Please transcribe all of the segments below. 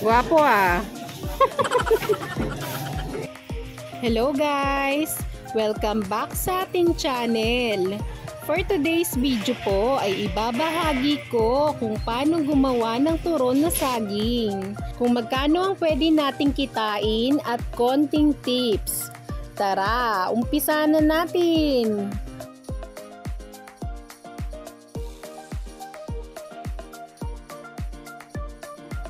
Gwapo ah. Hello guys! Welcome back sa ating channel. For today's video po ay ibabahagi ko kung paano gumawa ng turon na saging. Kung magkano ang pwede nating kitain at konting tips. Tara, umpisa na natin!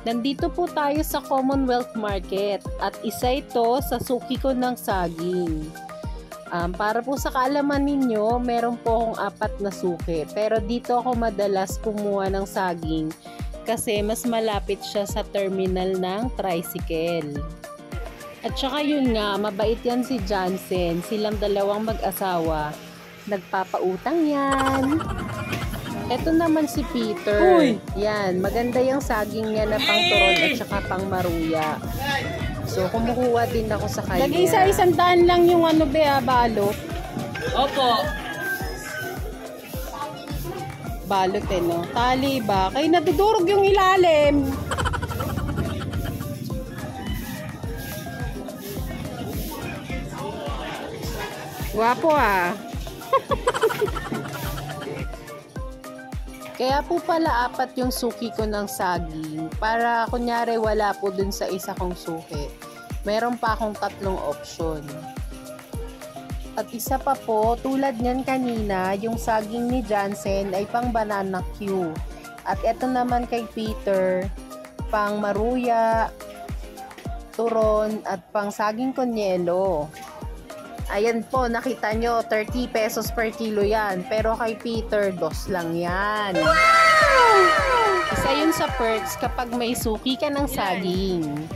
Nandito po tayo sa Commonwealth Market at isa ito sa suki ko ng saging. Para po sa kaalaman ninyo, meron po akong 4 na suki. Pero dito ako madalas kumuha ng saging kasi mas malapit siya sa terminal ng tricycle. At saka yun nga, mabait yan si Johnson. Silang dalawang mag-asawa. Nagpapautang yan. Ito naman si Peter. Uy! Yan, maganda yung saging niya na pang turon at saka pang maruya. So, kumukuha din ako sa kanya. Lagi sa 100 lang yung balot. Opo. Balot no? Tali ba? Kaya nadudurog yung ilalim. Gwapo ah. Kaya po pala 4 yung suki ko ng saging. Para kunyari wala po dun sa isa kong suki. Meron pa akong 3 option. At isa pa po, tulad nyan kanina, yung saging ni Johnson ay pang banana Q. At ito naman kay Peter, pang maruya, turon, at pang saging konyelo. Ayan po, nakita nyo, 30 pesos per kilo yan. Pero kay Peter, 2 lang yan. Wow! Isa yun sa perks kapag may suki ka ng saging.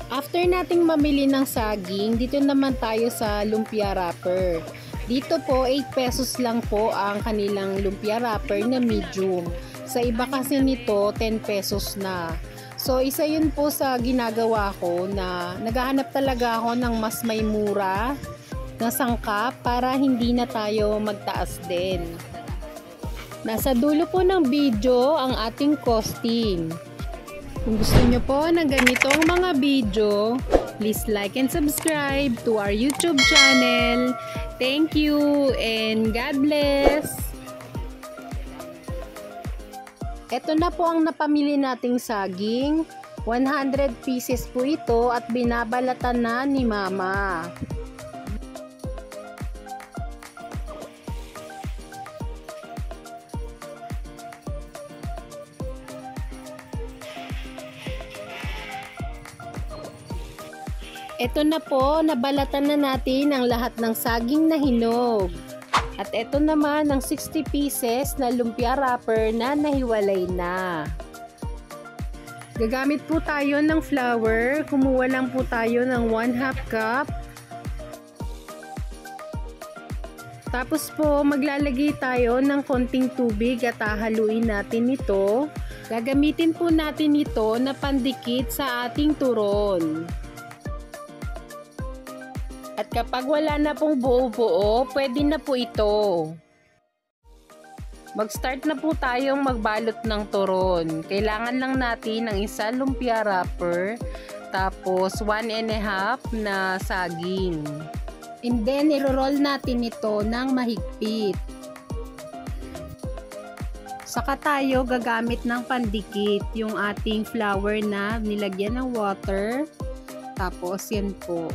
After nating mamili ng saging, dito naman tayo sa lumpia wrapper. Dito po, 8 pesos lang po ang kanilang lumpia wrapper na medium. Sa iba kasi nito, 10 pesos na. So, isa yun po sa ginagawa ko na naghahanap talaga ako ng mas may mura na sangkap para hindi na tayo magtaas din. Nasa dulo po ng video ang ating costing. Kung gusto nyo po ng ganitong mga video, please like and subscribe to our YouTube channel. Thank you and God bless! Ito na po ang napamili nating saging. 100 pieces po ito at binabalatan na ni Mama. Ito na po, nabalatan na natin ang lahat ng saging na hinog. At ito naman ang 60 pieces na lumpia wrapper na nahiwalay na. Gagamit po tayo ng flour. Kumuha lang po tayo ng 1/2 cup. Tapos po, maglalagay tayo ng konting tubig at hahaluin natin ito. Gagamitin po natin ito na pandikit sa ating turon. At kapag wala na pong buo-buo, pwede na po ito. Mag-start na po tayong magbalot ng turon. Kailangan lang natin ng isa lumpia wrapper, tapos 1½ na saging. And then, iro-roll natin ito ng mahigpit. Saka tayo gagamit ng pandikit, yung ating flour na nilagyan ng water. Tapos, yan po.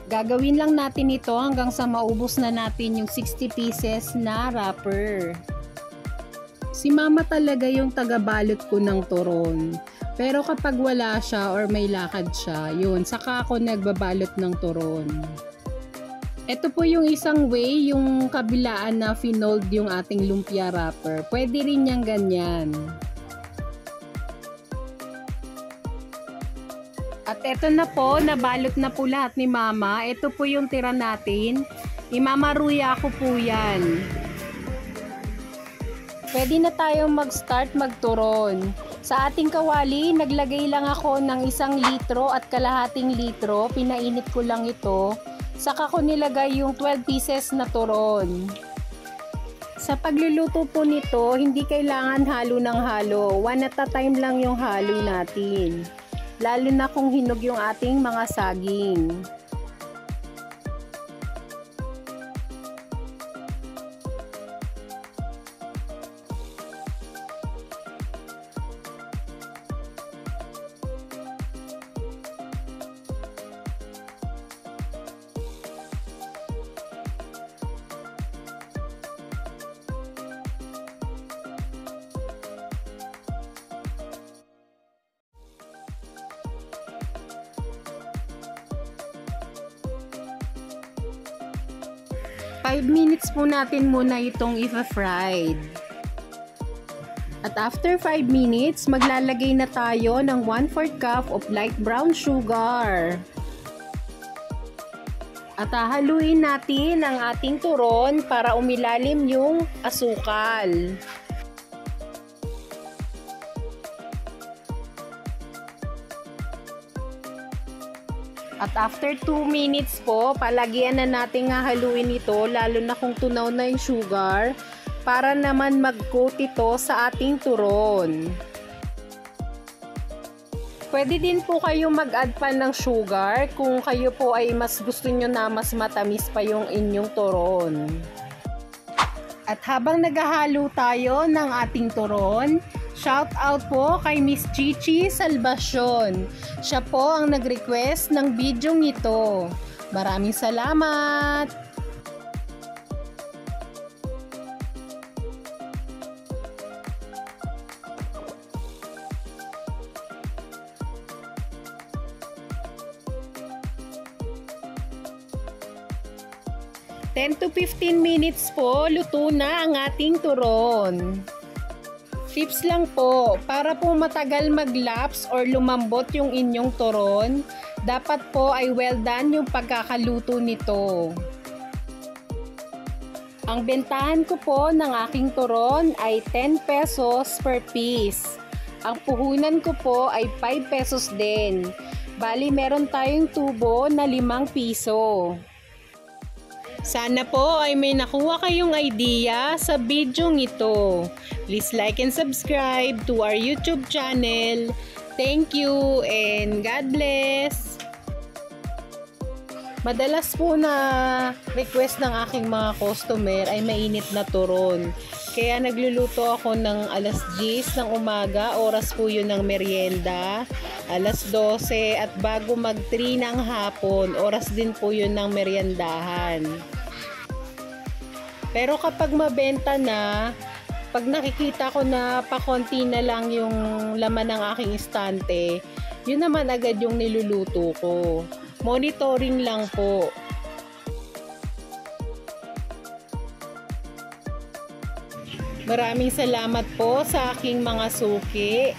Gagawin lang natin ito hanggang sa maubos na natin yung 60 pieces na wrapper. Si Mama talaga yung tagabalot ko ng turon. Pero kapag wala siya or may lakad siya, yun, saka ako nagbabalot ng turon. Ito po yung isang way, yung kabilaan na finold yung ating lumpia wrapper. Pwede rin yang ganyan. At eto na po, nabalot na po lahat ni Mama. Ito po yung tira natin. Imamaruya ko po yan. Pwede na tayong mag-start magturon. Sa ating kawali, naglagay lang ako ng 1 litro at kalahating litro. Pinainit ko lang ito. Saka ko nilagay yung 12 pieces na turon. Sa pagluluto po nito, hindi kailangan halo ng halo. 1 at a time lang yung halo natin. lalo na kung hinog yung ating mga saging. Five minutes po natin muna itong i-fried. At after 5 minutes, maglalagay na tayo ng 1/4 cup of light brown sugar. At hahaluin natin ang ating turon para umilalim yung asukal. At after 2 minutes po, palagyan na natin hahaluin ito, lalo na kung tunaw na yung sugar, para naman mag-coat ito sa ating turon. Pwede din po kayo mag-add pa ng sugar kung kayo po ay mas gusto nyo na mas matamis pa yung inyong turon. At habang naghahalo tayo ng ating turon, shout out po kay Miss Chichi Salvacion. Siya po ang nag-request ng video ito. Maraming salamat! Ten to 15 minutes po, luto na ang ating turon. Tips lang po, para po matagal mag-lapse or lumambot yung inyong turon, dapat po ay well done yung pagkakaluto nito. Ang bentahan ko po ng aking turon ay 10 pesos per piece. Ang puhunan ko po ay 5 pesos din. Bali meron tayong tubo na 5 piso. Sana po ay may nakuha kayong idea sa video ito. Please like and subscribe to our YouTube channel. Thank you and God bless! Madalas po na request ng aking mga customer ay mainit na turon. Kaya nagluluto ako ng alas 10 ng umaga, oras po yun ng merienda. Alas 12 at bago mag 3 ng hapon, oras din po yun ng meriendahan. Pero kapag mabenta na, pag nakikita ko na pakonti na lang yung laman ng aking istante, yun naman agad yung niluluto ko. Monitoring lang po. Maraming salamat po sa aking mga suki,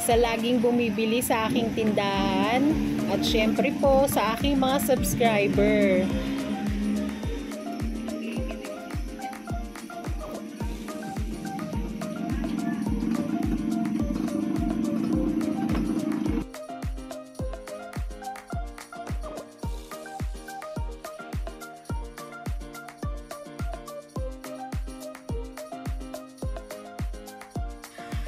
sa laging bumibili sa aking tindahan, at syempre po sa aking mga subscriber.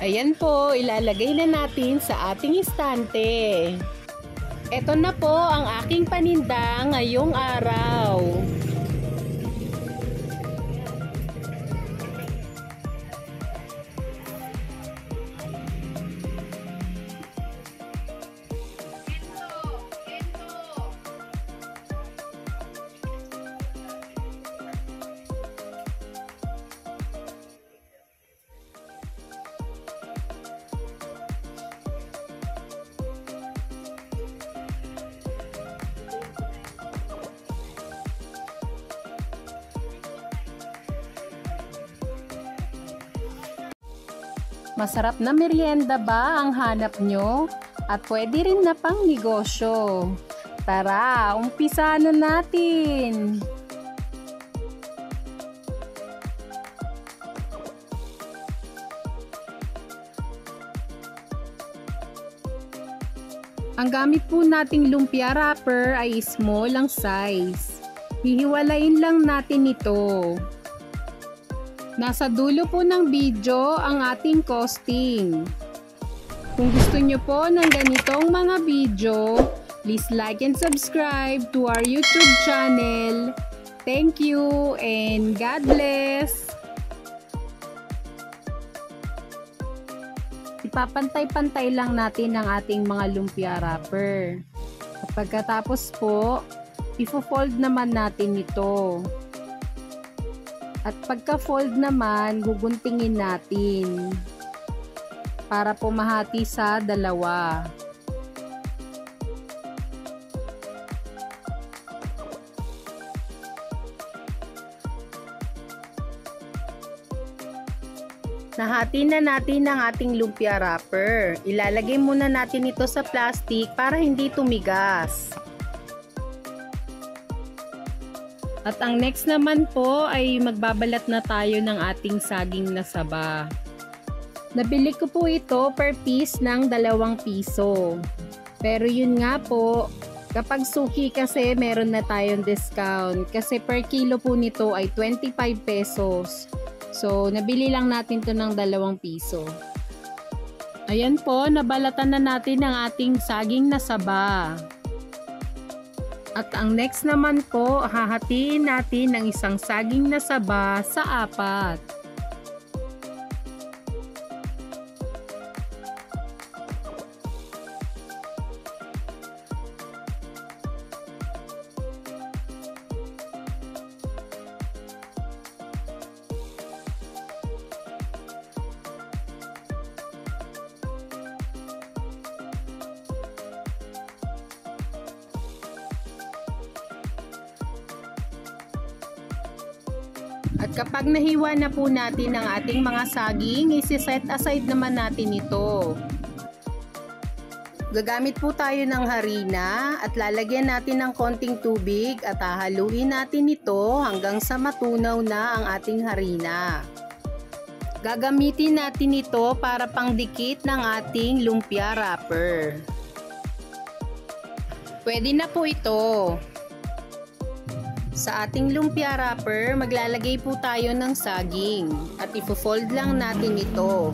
Ayan po, ilalagay na natin sa ating istante. Ito na po ang aking paninda ngayong araw. Masarap na merienda ba ang hanap nyo? At pwede rin na pang negosyo. Tara, umpisa na natin! Ang gamit po nating lumpia wrapper ay small ang size. Hihiwalayin lang natin ito. Nasa dulo po ng video ang ating costing. Kung gusto nyo po ng ganitong mga video, please like and subscribe to our YouTube channel. Thank you and God bless! Ipapantay-pantay lang natin ang ating mga lumpia wrapper. At pagkatapos po, ifo-fold naman natin ito. At pagka-fold naman, guguntingin natin para po mahati sa dalawa. Nahati na natin ang ating lumpia wrapper. Ilalagay muna natin ito sa plastic para hindi tumigas. At ang next naman po ay magbabalat na tayo ng ating saging na saba. Nabili ko po ito per piece ng 2 piso. Pero yun nga po, kapag suki kasi meron na tayong discount. Kasi per kilo po nito ay 25 pesos. So, nabili lang natin to ng 2 piso. Ayan po, nabalatan na natin ang ating saging na saba. At ang next naman po, hahatiin natin ang isang saging na saba sa 4. At kapag nahiwa na po natin ang ating mga saging, isi-set aside naman natin ito. Gagamit po tayo ng harina at lalagyan natin ng konting tubig at hahaluin natin ito hanggang sa matunaw na ang ating harina. Gagamitin natin ito para pangdikit ng ating lumpia wrapper. Pwede na po ito. Sa ating lumpia wrapper, maglalagay po tayo ng saging at ifo-fold lang natin ito.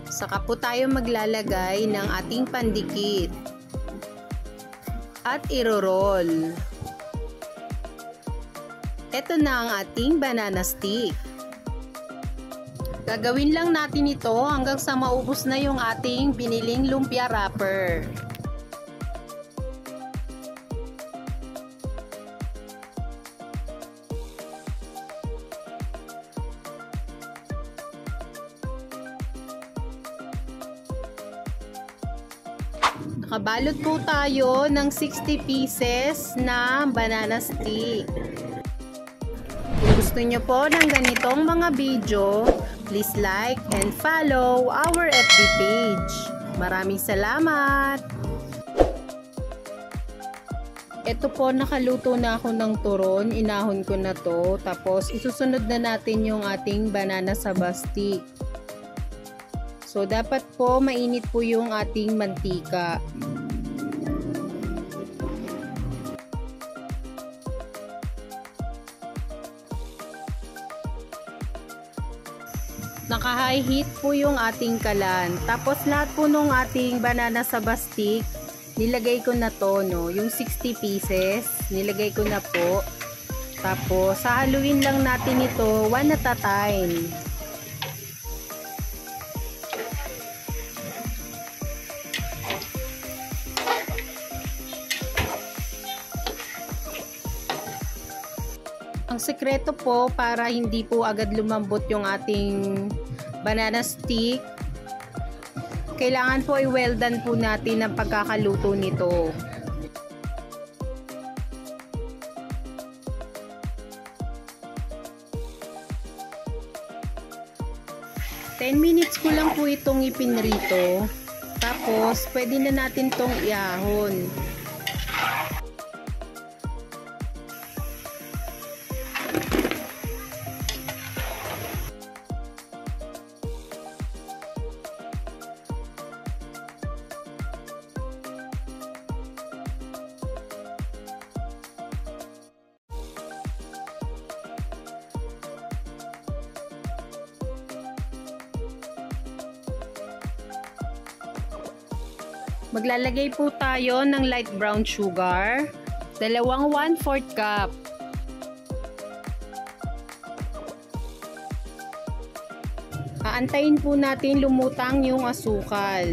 Saka po tayo maglalagay ng ating pandikit at iro-roll. Ito na ang ating banana stick. Gagawin lang natin ito hanggang sa maubos na yung ating biniling lumpia wrapper. Nakabalot po tayo ng 60 pieces na banana stick. Kung gusto nyo po ng ganitong mga video, please like and follow our FB page. Maraming salamat! Ito po, nakaluto na ako ng turon. Inahon ko na to. Tapos, isusunod na natin yung ating banana saba stick. So, dapat po mainit po yung ating mantika. Naka-high heat po yung ating kalan. Tapos, lahat po nung ating banana saba stick, nilagay ko na to, no? Yung 60 pieces, nilagay ko na po. Tapos, hahaluin lang natin ito one at a time. Ang sekreto po para hindi po agad lumambot yung ating banana stick, kailangan po ay well done po natin ang pagkakaluto nito. Ten minutes ko lang po itong ipinrito. Tapos, pwede na natin itong iahon. Maglalagay po tayo ng light brown sugar, 1/4 cup. Aantayin po natin lumutang yung asukal.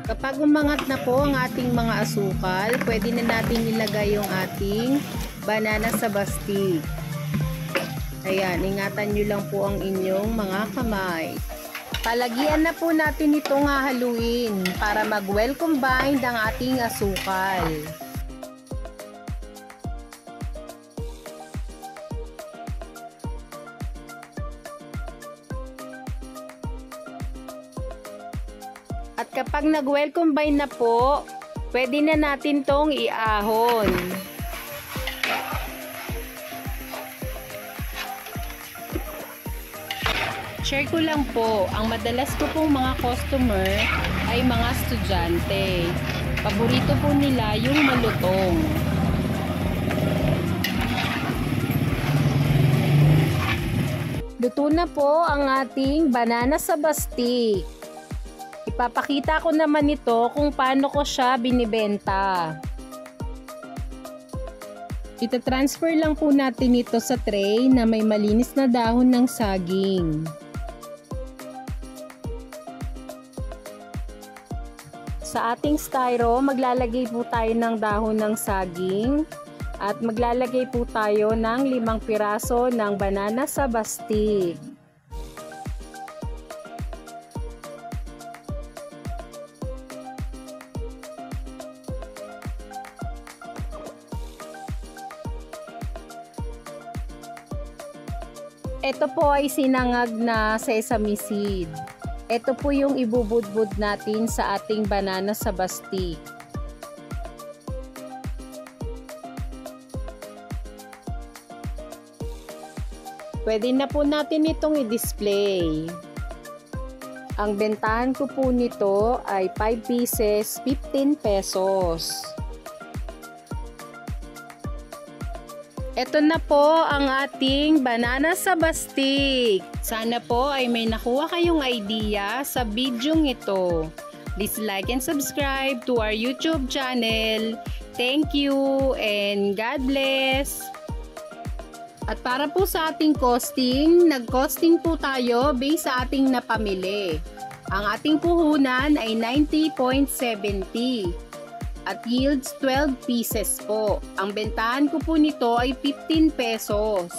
Kapag umangat na po ang ating mga asukal, pwede na natin ilagay yung ating banana saba stick. Ayan, ingatan nyo lang po ang inyong mga kamay. Palagyan na po natin itong hahaluin para mag-well combined ang ating asukal. At kapag nag-well combine na po, pwede na natin tong iahon. Share ko lang po, ang madalas ko pong mga customer ay mga estudyante. Paborito po nila yung malutong. Luto na po ang ating banana saba stick. Ipapakita ko naman ito kung paano ko siya binibenta. Ita-transfer lang po natin ito sa tray na may malinis na dahon ng saging. Sa ating styro, maglalagay po tayo ng dahon ng saging at maglalagay po tayo ng 5 piraso ng banana saba stick. Ito po ay sinangag na sesame seed. Ito po yung ibubudbud natin sa ating banana saba stick. Pwede na po natin itong i-display. Ang bentahan ko po nito ay 5 pieces, 15 pesos. Ito na po ang ating banana saba stick. Sana po ay may nakuha kayong idea sa video ito. Please like and subscribe to our YouTube channel. Thank you and God bless. At para po sa ating costing, nag-costing po tayo based sa ating napamili. Ang ating puhunan ay 90.70. At yields 12 pieces po. Ang bentahan ko po nito ay 15 pesos.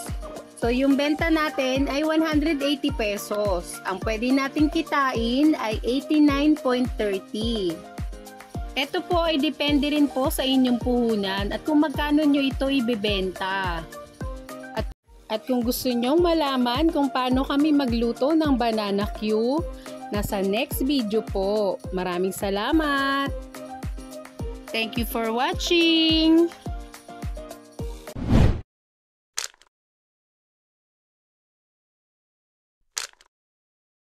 So yung benta natin ay 180 pesos. Ang pwede nating kitain ay 89.30. Ito po ay depende rin po sa inyong puhunan at kung magkano nyo ito ibebenta. At kung gusto nyong malaman kung paano kami magluto ng banana Q, nasa next video po. Maraming salamat! Thank you for watching!